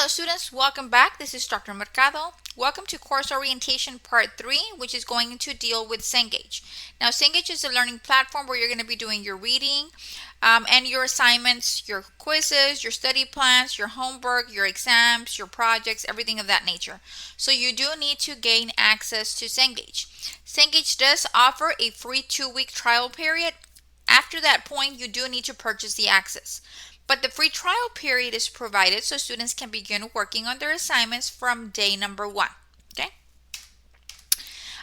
Hello students, welcome back. This is Dr. Mercado. Welcome to course orientation part 3, which is going to deal with Cengage. Now Cengage is a learning platform where you're going to be doing your reading and your assignments, your quizzes, your study plans, your homework, your exams, your projects, everything of that nature. So you do need to gain access to Cengage. Cengage does offer a free 2-week trial period. After that point, you do need to purchase the access. But the free trial period is provided so students can begin working on their assignments from day number 1. Okay.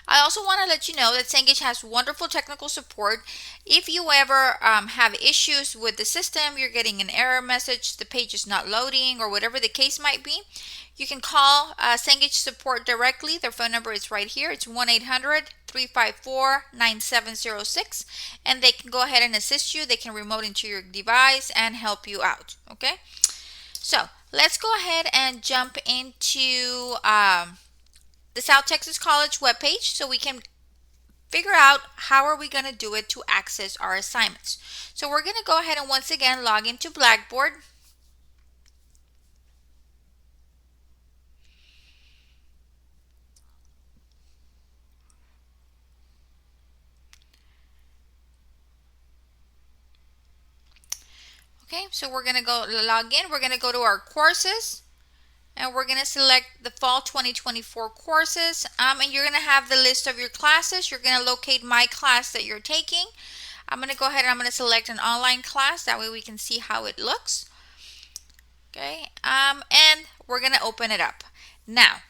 I also want to let you know that Cengage has wonderful technical support. If you ever have issues with the system, you're getting an error message, the page is not loading, or whatever the case might be, you can call Cengage support directly. Their phone number is right here. It's 1-800-354-9706, and they can go ahead and assist you. They can remote into your device and help you out. Okay, so let's go ahead and jump into the South Texas College webpage so we can figure out how are we going to do it to access our assignments. So we're going to go ahead and once again log into Blackboard. Okay, so we're going to go log in. We're going to go to our courses, and we're going to select the fall 2024 courses, and you're going to have the list of your classes. You're going to locate my class that you're taking. I'm going to go ahead and I'm going to select an online class. That way we can see how it looks. Okay, and we're going to open it up. Now,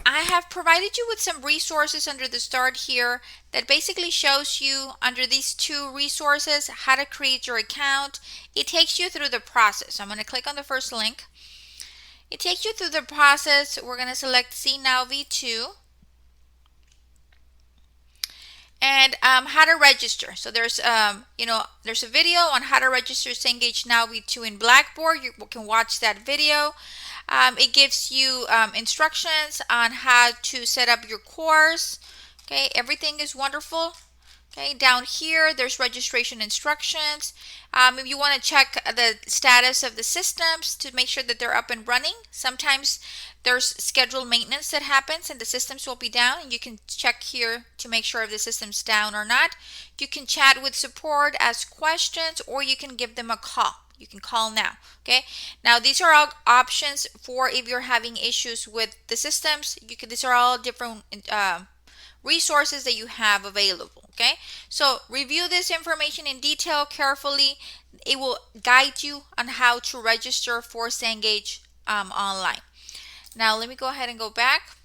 I have provided you with some resources under the start here that basically shows you under these 2 resources how to create your account. It takes you through the process. I'm going to click on the first link. It takes you through the process. We're going to select See Now V2 and how to register. So there's there's a video on how to register Cengage Now V2 in Blackboard. You can watch that video. It gives you instructions on how to set up your course. Okay, everything is wonderful. Okay, down here there's registration instructions. If you want to check the status of the systems to make sure that they're up and running, sometimes there's scheduled maintenance that happens and the systems will be down, and you can check here to make sure if the system's down or not. You can chat with support, ask questions, or you can give them a call. You can call now. Okay, now these are all options for if you're having issues with the systems. These are all different resources that you have available. Okay, so review this information in detail carefully. It will guide you on how to register for Cengage online. Now let me go ahead and go back.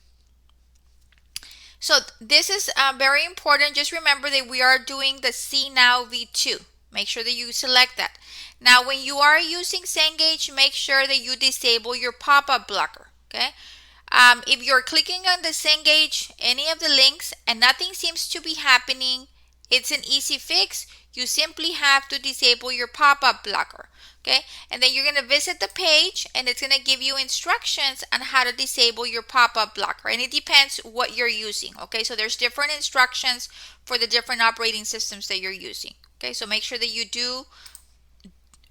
So this is very important. Just remember that we are doing the See Now V2. Make sure that you select that. Now when you are using Cengage, make sure that you disable your pop-up blocker. Okay. If you're clicking on the Cengage, any of the links, and nothing seems to be happening, it's an easy fix. You simply have to disable your pop-up blocker. Okay, and then you're going to visit the page and it's going to give you instructions on how to disable your pop-up blocker, and it depends what you're using. Okay, so there's different instructions for the different operating systems that you're using. Okay, so make sure that you do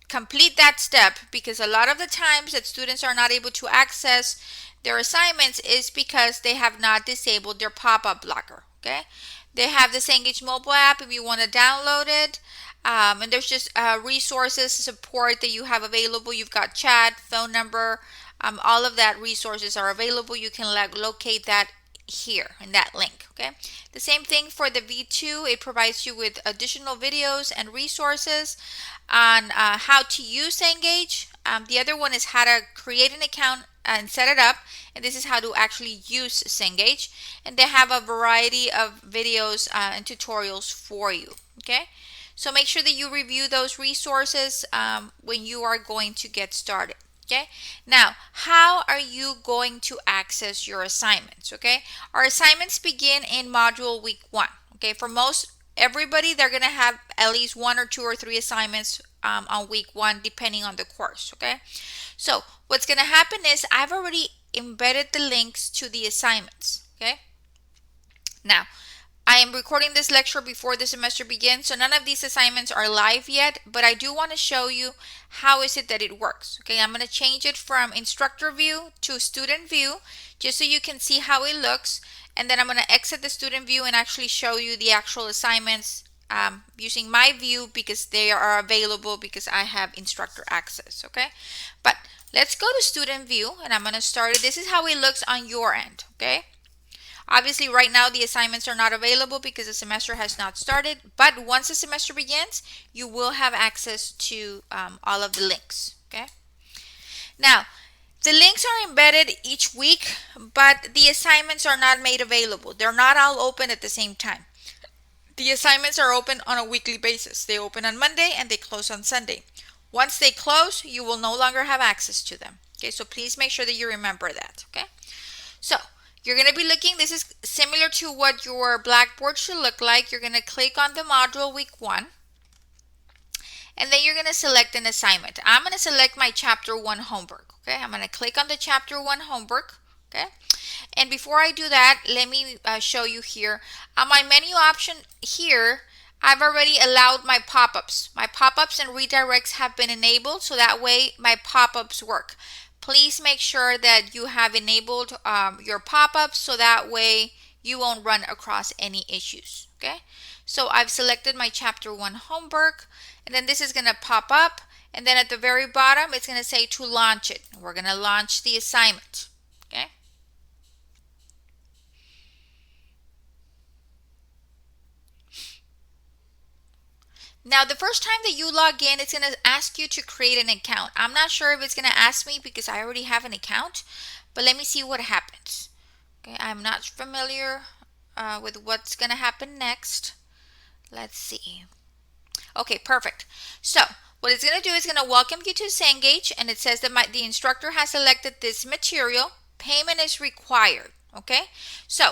complete that step, because a lot of the times that students are not able to access their assignments is because they have not disabled their pop-up blocker. Okay, they have the Cengage mobile app if you want to download it, and there's just resources, support that you have available. You've got chat, phone number, all of that resources are available. You can locate that here in that link. Okay, the same thing for the V2. It provides you with additional videos and resources on how to use Cengage. The other one is how to create an account and set it up, and this is how to actually use Cengage, and they have a variety of videos and tutorials for you. Okay, so make sure that you review those resources when you are going to get started. Okay, now how are you going to access your assignments? Okay, our assignments begin in module week 1. Okay, for everybody, they're going to have at least 1 or 2 or 3 assignments on week 1 depending on the course. Okay, so what's going to happen is I've already embedded the links to the assignments. Okay, now I am recording this lecture before the semester begins, so none of these assignments are live yet, but I do want to show you how is it that it works. Okay, I'm going to change it from instructor view to student view just so you can see how it looks, and then I'm going to exit the student view and actually show you the actual assignments using my view because they are available because I have instructor access. Okay, but let's go to student view and I'm going to start it. This is how it looks on your end. Okay, obviously right now the assignments are not available because the semester has not started, but once the semester begins you will have access to all of the links. Okay, now the links are embedded each week, but the assignments are not made available. They're not all open at the same time. The assignments are open on a weekly basis. They open on Monday and they close on Sunday. Once they close, you will no longer have access to them. Okay, so please make sure that you remember that. Okay, so you're going to be looking, this is similar to what your Blackboard should look like. You're going to click on the module week 1, and then you're going to select an assignment. I'm going to select my chapter 1 homework. Okay, I'm going to click on the chapter 1 homework. Okay, and before I do that, let me show you here. On my menu option here, I've already allowed my pop-ups. My pop-ups and redirects have been enabled, so that way my pop-ups work. Please make sure that you have enabled your pop-ups so that way you won't run across any issues. Okay, so I've selected my chapter 1 homework, and then this is going to pop up, and then at the very bottom it's going to say to launch it. We're going to launch the assignment. Okay, now the first time that you log in, it's going to ask you to create an account. I'm not sure if it's going to ask me because I already have an account, but let me see what happens. Okay, I'm not familiar with what's going to happen next. Let's see. Okay, perfect. So what it's going to do is going to welcome you to Cengage, and it says that the instructor has selected this material. Payment is required. Okay, so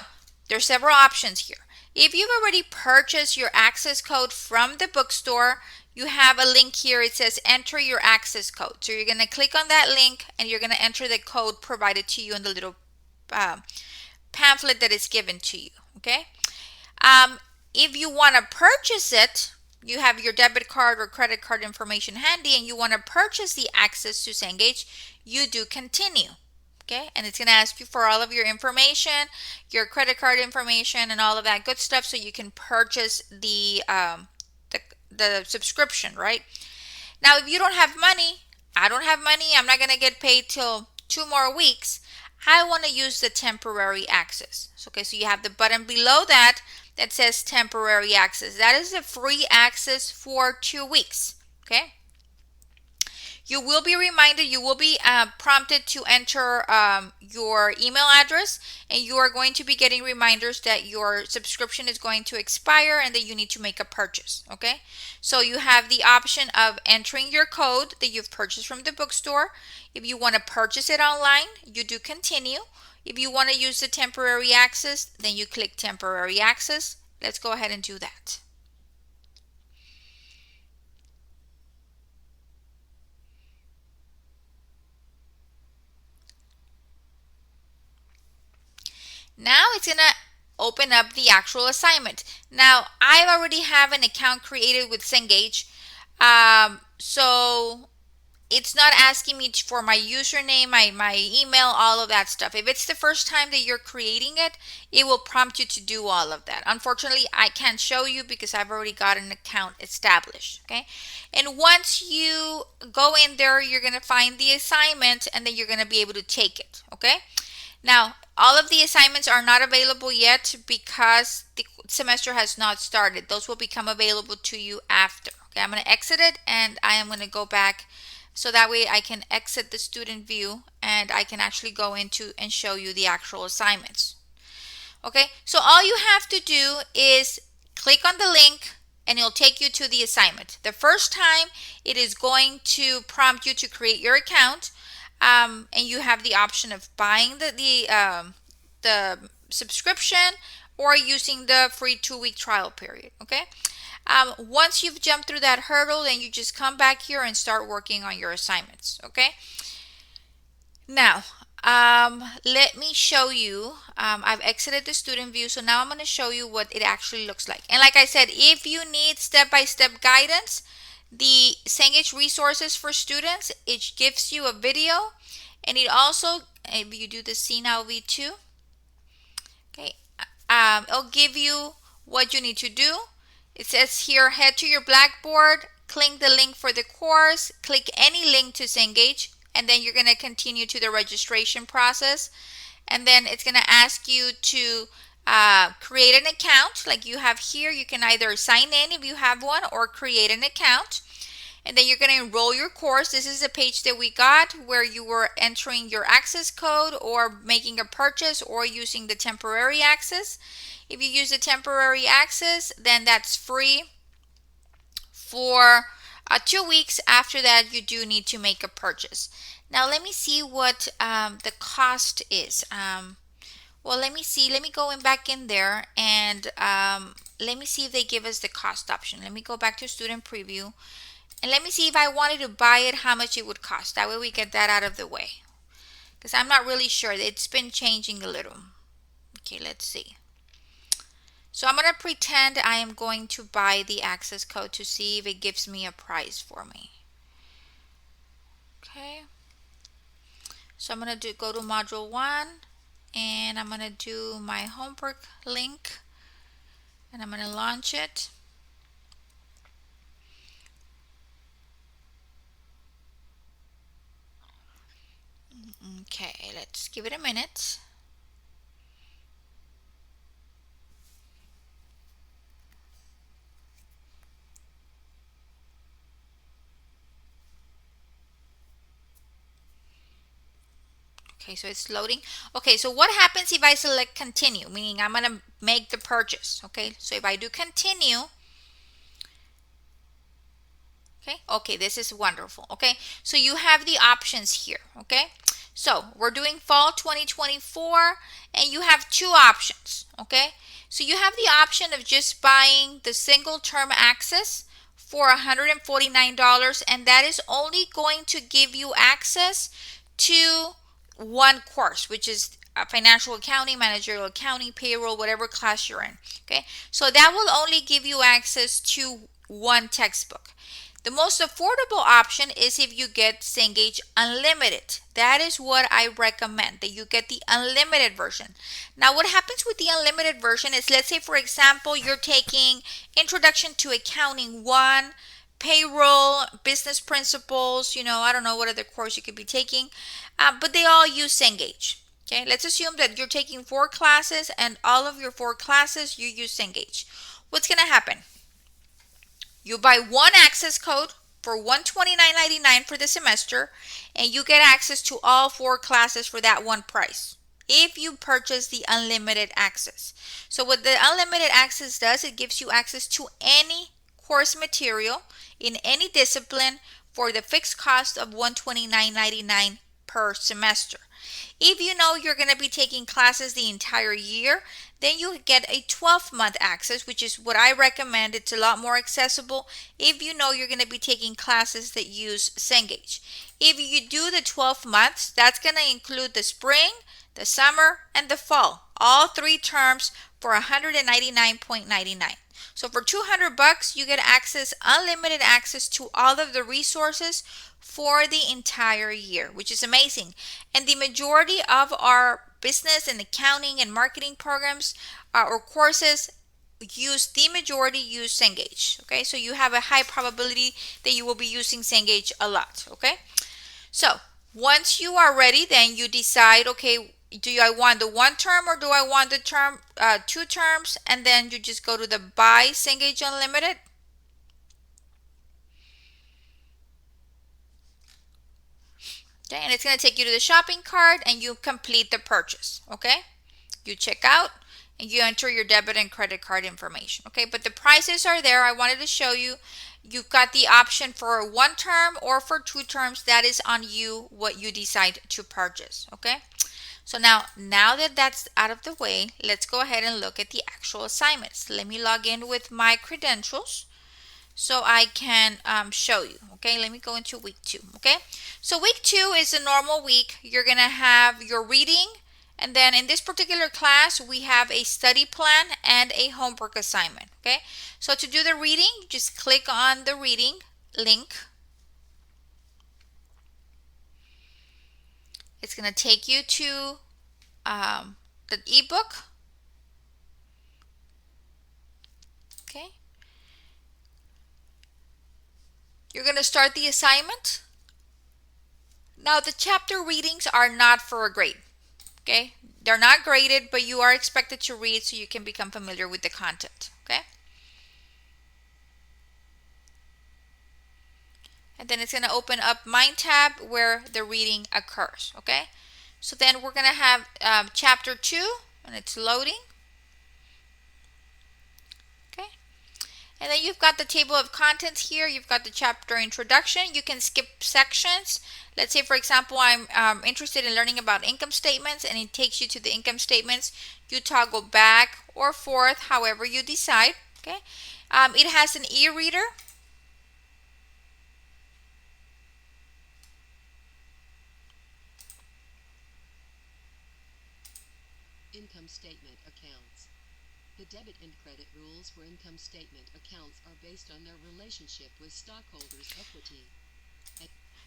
there's several options here. If you've already purchased your access code from the bookstore, you have a link here. It says enter your access code. So you're going to click on that link and you're going to enter the code provided to you in the little pamphlet that is given to you. Okay, if you want to purchase it, you have your debit card or credit card information handy and you want to purchase the access to Cengage, you do continue. Okay, and it's going to ask you for all of your information, your credit card information and all of that good stuff so you can purchase the subscription, right? Now, if you don't have money, I don't have money, I'm not going to get paid till 2 more weeks, I want to use the temporary access. So, okay, so you have the button below that that says temporary access. That is a free access for 2 weeks. Okay, you will be reminded, you will be prompted to enter your email address, and you are going to be getting reminders that your subscription is going to expire and that you need to make a purchase. Okay, so you have the option of entering your code that you've purchased from the bookstore. If you want to purchase it online, you do continue. If you want to use the temporary access, then you click temporary access. Let's go ahead and do that. Now it's going to open up the actual assignment. Now, I already have an account created with Cengage, so it's not asking me for my username, my email, all of that stuff. If it's the first time that you're creating it, it will prompt you to do all of that. Unfortunately, I can't show you because I've already got an account established. Okay, and once you go in there, you're going to find the assignment and then you're going to be able to take it. Okay, now all of the assignments are not available yet because the semester has not started. Those will become available to you after. Okay, I'm going to exit it and I am going to go back so that way I can exit the student view and I can actually go into and show you the actual assignments. Okay, so all you have to do is click on the link and it'll take you to the assignment. The first time it is going to prompt you to create your account, and you have the option of buying the subscription or using the free 2-week trial period. Okay, once you've jumped through that hurdle, then you just come back here and start working on your assignments. Okay, now Let me show you. I've exited the student view, so now I'm going to show you what it actually looks like. And like I said, if you need step-by-step guidance, the Cengage resources for students, it gives you a video, and it also, if you do the See Now V2, okay, it'll give you what you need to do. It says here, head to your Blackboard, click the link for the course, click any link to Cengage, and then you're going to continue to the registration process. And then it's going to ask you to create an account like you have here. You can either sign in if you have one or create an account. And then you're going to enroll your course. This is the page that we got where you were entering your access code or making a purchase or using the temporary access. If you use the temporary access, then that's free for 2 weeks. After that, you do need to make a purchase. Now, let me see what the cost is. Well, let me see. Let me go back in there and let me see if they give us the cost option. Let me go back to student preview. And let me see if I wanted to buy it, how much it would cost. That way we get that out of the way. Because I'm not really sure. It's been changing a little. Okay, let's see. So I'm going to pretend I am going to buy the access code to see if it gives me a price for me. Okay. So I'm going to go to module 1 and I'm going to do my homework link and I'm going to launch it. Okay, let's give it a minute. Okay, so it's loading. Okay, so what happens if I select continue? Meaning I'm going to make the purchase. Okay, so if I do continue, okay, this is wonderful. Okay, so you have the options here. Okay, so we're doing fall 2024 and you have 2 options. Okay, so you have the option of just buying the single term access for $149, and that is only going to give you access to one course, which is financial accounting, managerial accounting, payroll, whatever class you're in. Okay, so that will only give you access to one textbook. The most affordable option is if you get Cengage Unlimited. That is what I recommend, that you get the unlimited version. Now, what happens with the unlimited version is, let's say, for example, you're taking Introduction to Accounting 1, Payroll, Business Principles, I don't know what other course you could be taking, but they all use Cengage. Okay, let's assume that you're taking 4 classes and all of your 4 classes you use Cengage. What's going to happen? You buy one access code for $129.99 for the semester, and you get access to all 4 classes for that one price if you purchase the unlimited access. So what the unlimited access does, it gives you access to any course material in any discipline for the fixed cost of $129.99 per semester. If you know you're going to be taking classes the entire year, then you get a 12-month access, which is what I recommend. It's a lot more accessible if you know you're going to be taking classes that use Cengage. If you do the 12 months, that's going to include the spring, the summer, and the fall. All 3 terms for $199.99. So for $200, you get unlimited access to all of the resources for the entire year, which is amazing. And the majority of our business and accounting and marketing programs or courses use Cengage. Okay, so you have a high probability that you will be using Cengage a lot. Okay, so once you are ready, then you decide, okay, do I want the 1 term or do I want the 2 terms? And then you just go to the Buy Cengage Unlimited. Okay, and it's going to take you to the shopping cart and you complete the purchase. Okay, you check out and you enter your debit and credit card information. Okay, but the prices are there. I wanted to show you. You've got the option for 1 term or for 2 terms. That is on you, what you decide to purchase. Okay, so now that that's out of the way, let's go ahead and look at the actual assignments. Let me log in with my credentials so I can show you. Okay, let me go into week 2. Okay, so week 2 is a normal week. You're gonna have your reading, and then in this particular class we have a study plan and a homework assignment. Okay, so to do the reading, just click on the reading link. It's gonna take you to the ebook. Okay, you're gonna start the assignment. Now the chapter readings are not for a grade. Okay, they're not graded, but you are expected to read so you can become familiar with the content. Okay, and then it's going to open up Mind tab where the reading occurs. Okay, so then we're going to have chapter 2, and it's loading. Okay, and then you've got the table of contents here. You've got the chapter introduction. You can skip sections. Let's say, for example, I'm interested in learning about income statements, and it takes you to the income statements. You toggle back or forth, however you decide. Okay, it has an e-reader. Income statement accounts. The debit and credit rules for income statement accounts are based on their relationship with stockholders' equity.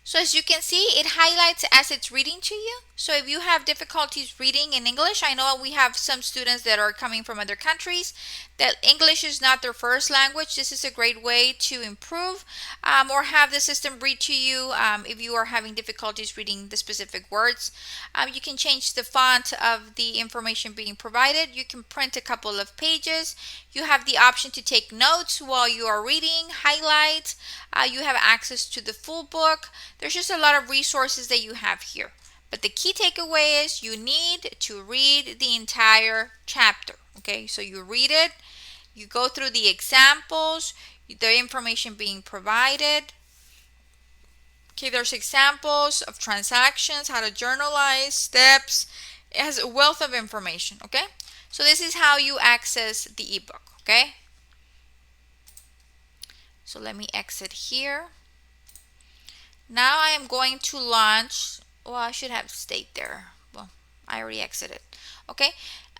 So as you can see, it highlights as it's reading to you. So if you have difficulties reading in English, I know we have some students that are coming from other countries that English is not their first language. This is a great way to improve or have the system read to you if you are having difficulties reading the specific words. You can change the font of the information being provided. You can print a couple of pages. You have the option to take notes while you are reading, highlight. You have access to the full book. There's just a lot of resources that you have here. But the key takeaway is you need to read the entire chapter. Okay, so you read it, you go through the examples, the information being provided. Okay, there's examples of transactions, how to journalize, steps. It has a wealth of information. Okay, so this is how you access the ebook. Okay, so let me exit here. Now I am going to launch. Well, I should have stayed there. Well, I already exited. Okay,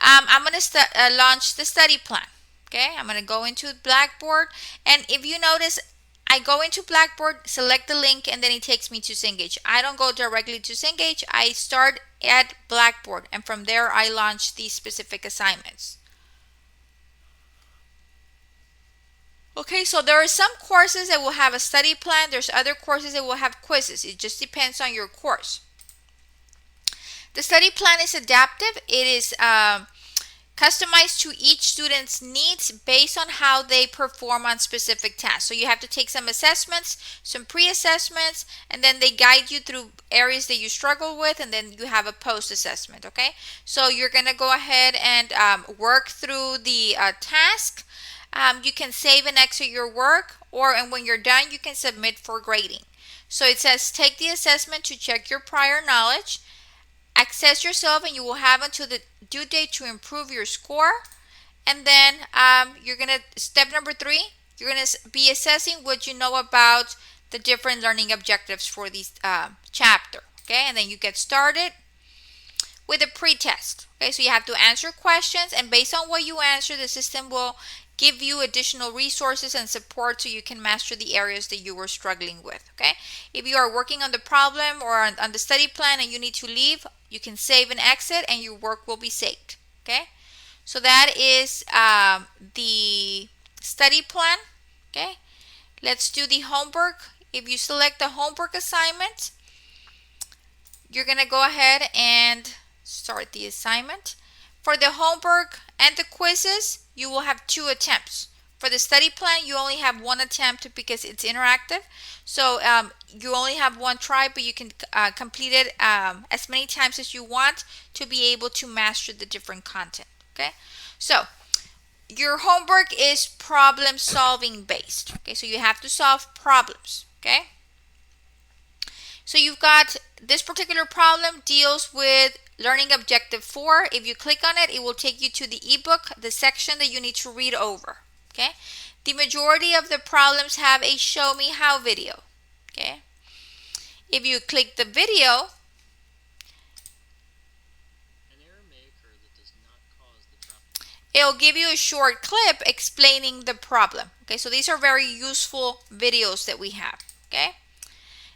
I'm going to launch the study plan. Okay, I'm going to go into Blackboard, and if you notice, I go into Blackboard, select the link, and then it takes me to Cengage. I don't go directly to Cengage. I start at Blackboard, and from there I launch these specific assignments. Okay, so there are some courses that will have a study plan. There's other courses that will have quizzes. It just depends on your course. The study plan is adaptive. It is customized to each student's needs based on how they perform on specific tasks. So you have to take some assessments, some pre-assessments, and then they guide you through areas that you struggle with, and then you have a post-assessment. Okay, so you're going to go ahead and work through the task. You can save and exit your work, and when you're done, you can submit for grading. So it says take the assessment to check your prior knowledge, assess yourself, and you will have until the due date to improve your score. And then you're going to, step number 3, you're going to be assessing what you know about the different learning objectives for this chapter. Okay, and then you get started with a pre-test. Okay, so you have to answer questions, and based on what you answer, the system will give you additional resources and support so you can master the areas that you were struggling with. Okay, if you are working on the problem or on the study plan and you need to leave, you can save and exit, and your work will be saved. Okay, so that is the study plan. Okay, let's do the homework. If you select the homework assignment, you're going to go ahead and start the assignment. For the homework and the quizzes, you will have 2 attempts. For the study plan, you only have 1 attempt because it's interactive. So you only have 1 try, but you can complete it as many times as you want to be able to master the different content. Okay, so your homework is problem solving based. Okay, so you have to solve problems. Okay, so you've got this particular problem deals with learning objective 4. If you click on it, it will take you to the ebook, the section that you need to read over. Okay, the majority of the problems have a show me how video. Okay. If you click the video, it'll give you a short clip explaining the problem. Okay, so these are very useful videos that we have. Okay,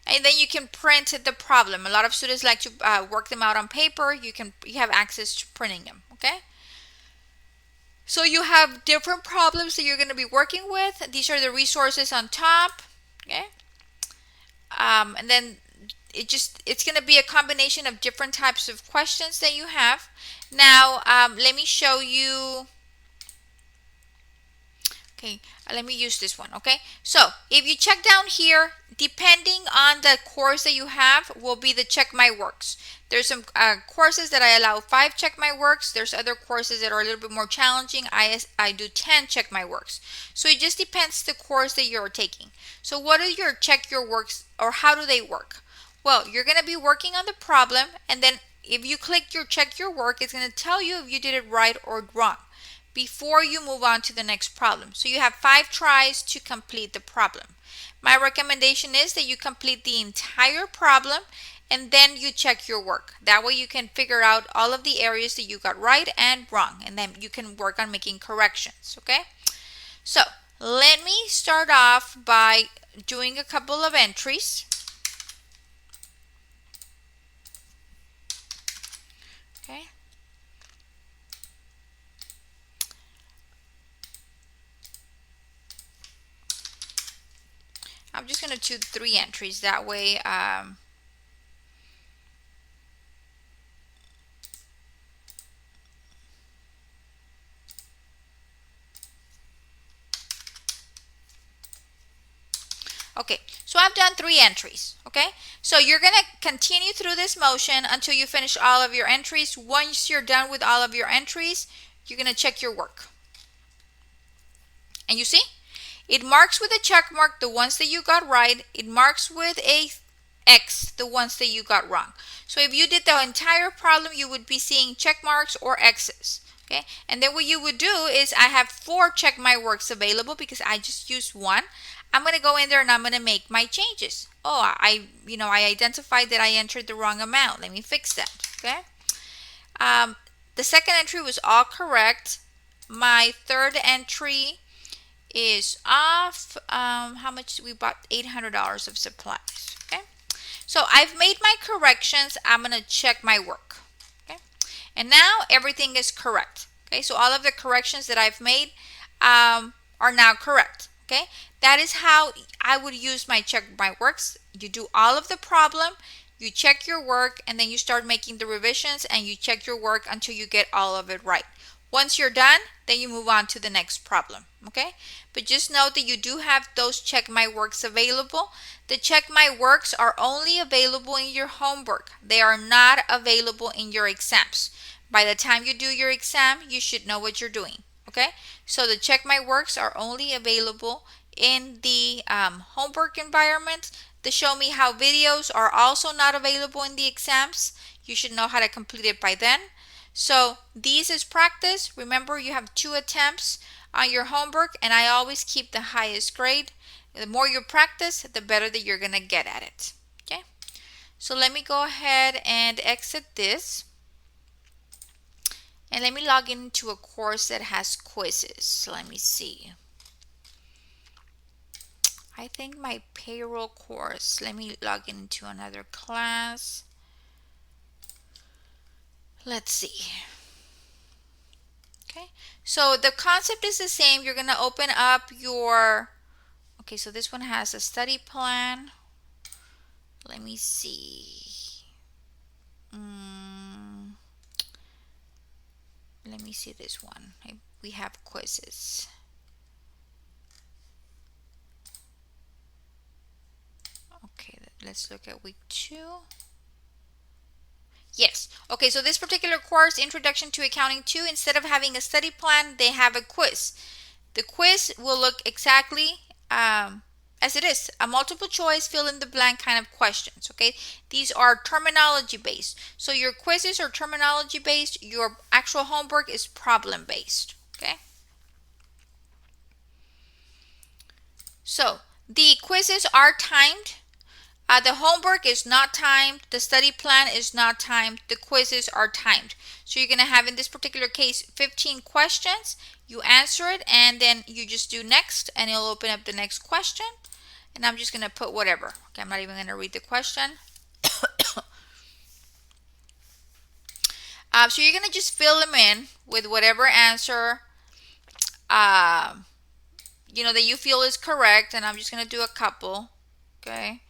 and then you can print the problem. A lot of students like to work them out on paper. You have access to printing them. Okay, so you have different problems that you're going to be working with. These are the resources on top. Okay, and then it's going to be a combination of different types of questions that you have. Now let me show you. Okay, let me use this one. Okay, so if you check down here, depending on the course that you have, will be the check my works. There's some courses that I allow 5 check my works. There's other courses that are a little bit more challenging. I do 10 check my works. So it just depends the course that you're taking. So what are your check your works, or how do they work? Well, you're going to be working on the problem, and then if you click your check your work, it's going to tell you if you did it right or wrong before you move on to the next problem. So you have 5 tries to complete the problem. My recommendation is that you complete the entire problem and then you check your work. That way you can figure out all of the areas that you got right and wrong, and then you can work on making corrections. Okay, so let me start off by doing a couple of entries. Okay, I'm just going to do 3 entries. That way okay, so I've done 3 entries. Okay, so you're going to continue through this motion until you finish all of your entries. Once you're done with all of your entries, you're going to check your work. And you see, it marks with a check mark the ones that you got right. It marks with a X the ones that you got wrong. So if you did the entire problem, you would be seeing check marks or X's. Okay, and then what you would do is, I have 4 check my works available because I just used 1. I'm going to go in there and I'm going to make my changes. Oh, I identified that I entered the wrong amount. Let me fix that. Okay. The second entry was all correct. My third entry is off. How much we bought? $800 of supplies. Okay. So I've made my corrections. I'm going to check my work. Okay. And now everything is correct. Okay. So all of the corrections that I've made are now correct. Okay. That is how I would use my check my works. You do all of the problem, you check your work, and then you start making the revisions and you check your work until you get all of it right. Once you're done, then you move on to the next problem. Okay, but just note that you do have those check my works available. The check my works are only available in your homework. They are not available in your exams. By the time you do your exam, you should know what you're doing. Okay, so the check my works are only available in the homework environment. The show me how videos are also not available in the exams. You should know how to complete it by then. So these is practice. Remember, you have 2 attempts on your homework, and I always keep the highest grade. The more you practice, the better that you're going to get at it. Okay, so let me go ahead and exit this. And let me log into a course that has quizzes. Let me see. I think my payroll course. Let me log into another class. Let's see. Okay, so the concept is the same. You're going to open up your, okay, so this one has a study plan. Let me see. Let me see this one. We have quizzes. Okay, let's look at week 2. Yes. Okay, so this particular course, Introduction to Accounting 2, instead of having a study plan, they have a quiz. The quiz will look exactly as it is, a multiple choice, fill in the blank kind of questions. Okay, these are terminology based. So your quizzes are terminology based, your actual homework is problem based. Okay. So the quizzes are timed. The homework is not timed. The study plan is not timed. The quizzes are timed. So you're going to have, in this particular case, 15 questions. You answer it, and then you just do next, and it'll open up the next question. And I'm just going to put whatever. Okay, I'm not even going to read the question. So you're going to just fill them in with whatever answer uh, that you feel is correct. And I'm just going to do a couple. Okay,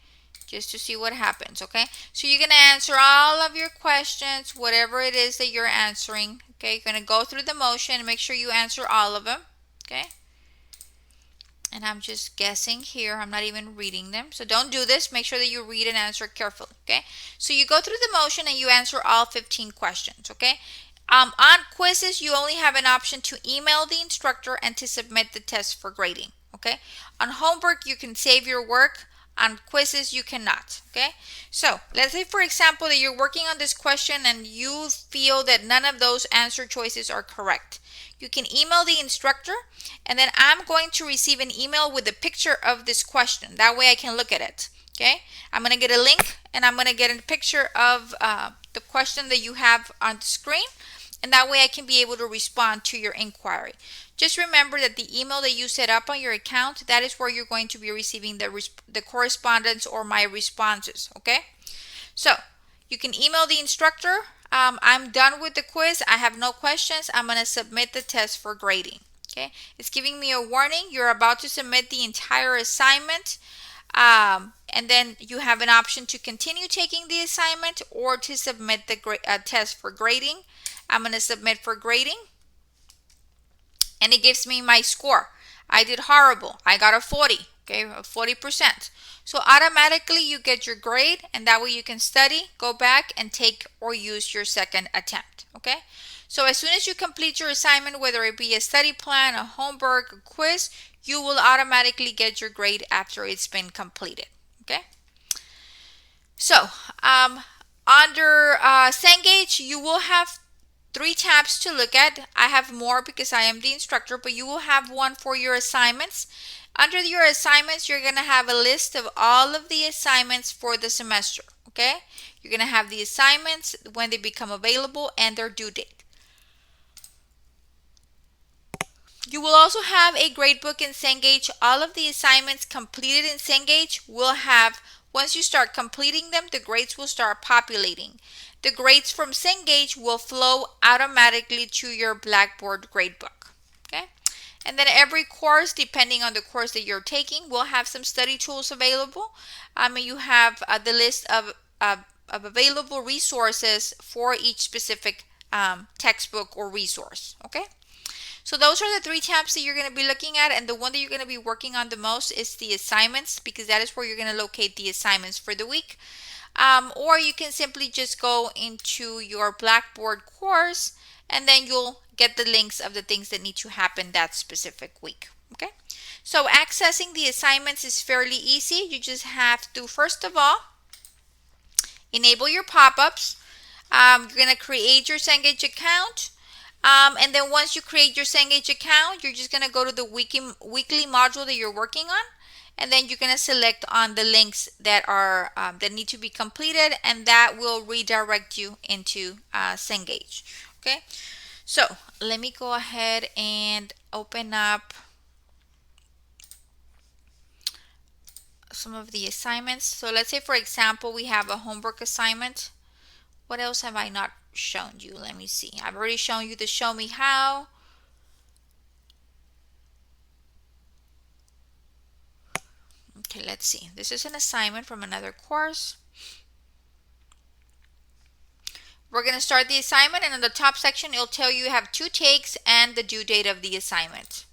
just to see what happens. Okay, so you're going to answer all of your questions, whatever it is that you're answering. Okay, you're going to go through the motion and make sure you answer all of them. Okay, and I'm just guessing here. I'm not even reading them. So don't do this. Make sure that you read and answer carefully. Okay, so you go through the motion and you answer all 15 questions. Okay, on quizzes, you only have an option to email the instructor and to submit the test for grading. Okay, on homework, you can save your work. On quizzes, you cannot. Okay, so let's say, for example, that you're working on this question and you feel that none of those answer choices are correct. You can email the instructor, and then I'm going to receive an email with a picture of this question. That way I can look at it. Okay, I'm going to get a link, and I'm going to get a picture of the question that you have on the screen, and that way I can be able to respond to your inquiry. Just remember that the email that you set up on your account, that is where you're going to be receiving the correspondence or my responses. Okay, so you can email the instructor. I'm done with the quiz. I have no questions. I'm going to submit the test for grading. Okay, it's giving me a warning. You're about to submit the entire assignment. And then you have an option to continue taking the assignment or to submit the test for grading. I'm going to submit for grading, and it gives me my score. I did horrible. I got a 40, okay, 40%. So automatically you get your grade, and that way you can study, go back and take or use your second attempt. Okay, so as soon as you complete your assignment, whether it be a study plan, a homework, a quiz, you will automatically get your grade after it's been completed. Okay, so under Cengage, you will have 3 tabs to look at. I have more because I am the instructor, but you will have one for your assignments. Under your assignments, you're going to have a list of all of the assignments for the semester. Okay, you're going to have the assignments, when they become available, and their due date. You will also have a gradebook in Cengage. All of the assignments completed in Cengage will have, once you start completing them, the grades will start populating. The grades from Cengage will flow automatically to your Blackboard gradebook. Okay, and then every course, depending on the course that you're taking, will have some study tools available. You have the list of available resources for each specific textbook or resource. Okay, so those are the 3 tabs that you're going to be looking at, and the one that you're going to be working on the most is the assignments, because that is where you're going to locate the assignments for the week. Or you can simply just go into your Blackboard course, and then you'll get the links of the things that need to happen that specific week. Okay, so accessing the assignments is fairly easy. You just have to, first of all, enable your pop-ups. You're going to create your Cengage account. And then once you create your Cengage account, you're just going to go to the weekly module that you're working on. And then you're going to select on the links that are that need to be completed, and that will redirect you into Cengage. Okay, so let me go ahead and open up some of the assignments. So let's say, for example, we have a homework assignment. What else have I not shown you? Let me see. I've already shown you the show me how. Okay, let's see. This is an assignment from another course. We're going to start the assignment, and in the top section, it'll tell you have 2 takes and the due date of the assignment.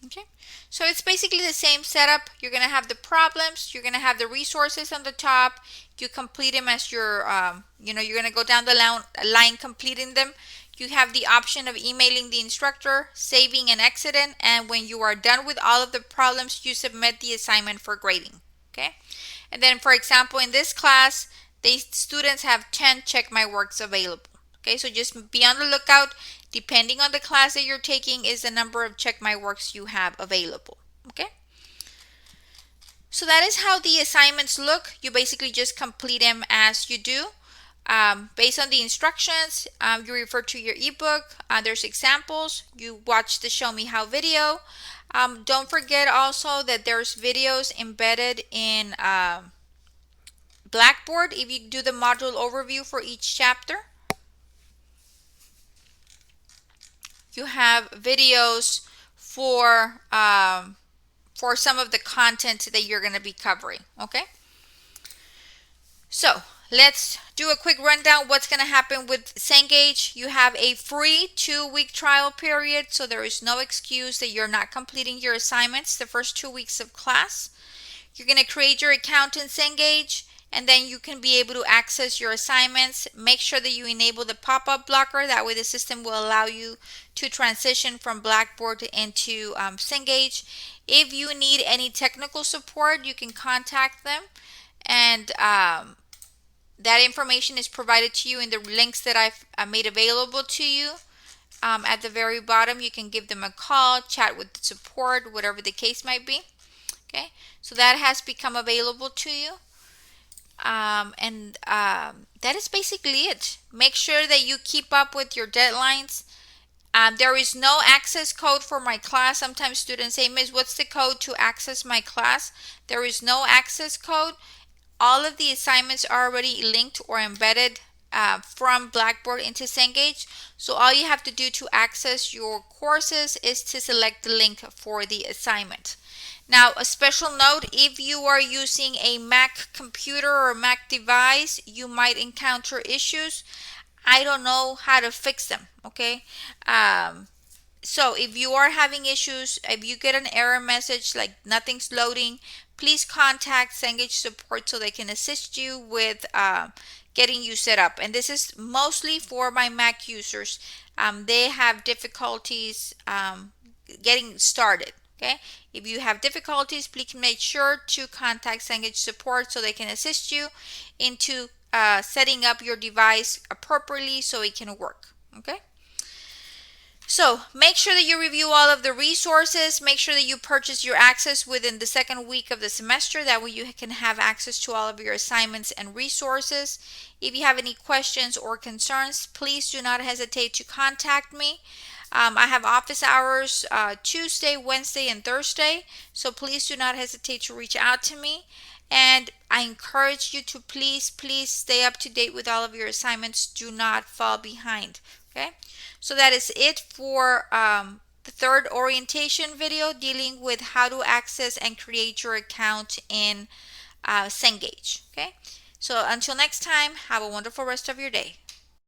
Okay, so it's basically the same setup. You're going to have the problems, you're going to have the resources on the top. You complete them as you're going to go down the line completing them. You have the option of emailing the instructor, saving and exiting, and when you are done with all of the problems, you submit the assignment for grading. Okay, and then, for example, in this class, the students have 10 check my works available. Okay, so just be on the lookout. depending on the class that you're taking, is the number of check my works you have available. Okay. So that is how the assignments look. You basically just complete them as you do. Based on the instructions, you refer to your ebook. There's examples. You watch the Show Me How video. Don't forget also that there's videos embedded in Blackboard. If you do the module overview for each chapter, you have videos for some of the content that you're going to be covering. Okay. So let's do a quick rundown what's going to happen with Cengage. You have a free 2-week trial period, so there is no excuse that you're not completing your assignments the first 2 weeks of class. You're going to create your account in Cengage, and then you can be able to access your assignments. Make sure that you enable the pop-up blocker. That way the system will allow you to transition from Blackboard into Cengage. If you need any technical support, you can contact them, and that information is provided to you in the links that I've made available to you. At the very bottom, you can give them a call, chat with the support, whatever the case might be. Okay, so that has become available to you. That is basically it. Make sure that you keep up with your deadlines. There is no access code for my class. Sometimes students say, Miss, what's the code to access my class? There is no access code. All of the assignments are already linked or embedded from Blackboard into Cengage. So all you have to do to access your courses is to select the link for the assignment. Now, a special note, if you are using a Mac computer or Mac device, you might encounter issues. I don't know how to fix them, okay? So if you are having issues, if you get an error message like nothing's loading, please contact Cengage support so they can assist you with getting you set up. And this is mostly for my Mac users. They have difficulties getting started. Okay, if you have difficulties, please make sure to contact Cengage support so they can assist you into setting up your device appropriately so it can work. Okay. So make sure that you review all of the resources. Make sure that you purchase your access within the second week of the semester. That way you can have access to all of your assignments and resources. If you have any questions or concerns, please do not hesitate to contact me. I have office hours Tuesday, Wednesday, and Thursday. So please do not hesitate to reach out to me. And I encourage you to please stay up to date with all of your assignments. Do not fall behind. Okay, so that is it for the third orientation video dealing with how to access and create your account in Cengage. Okay, so until next time, have a wonderful rest of your day.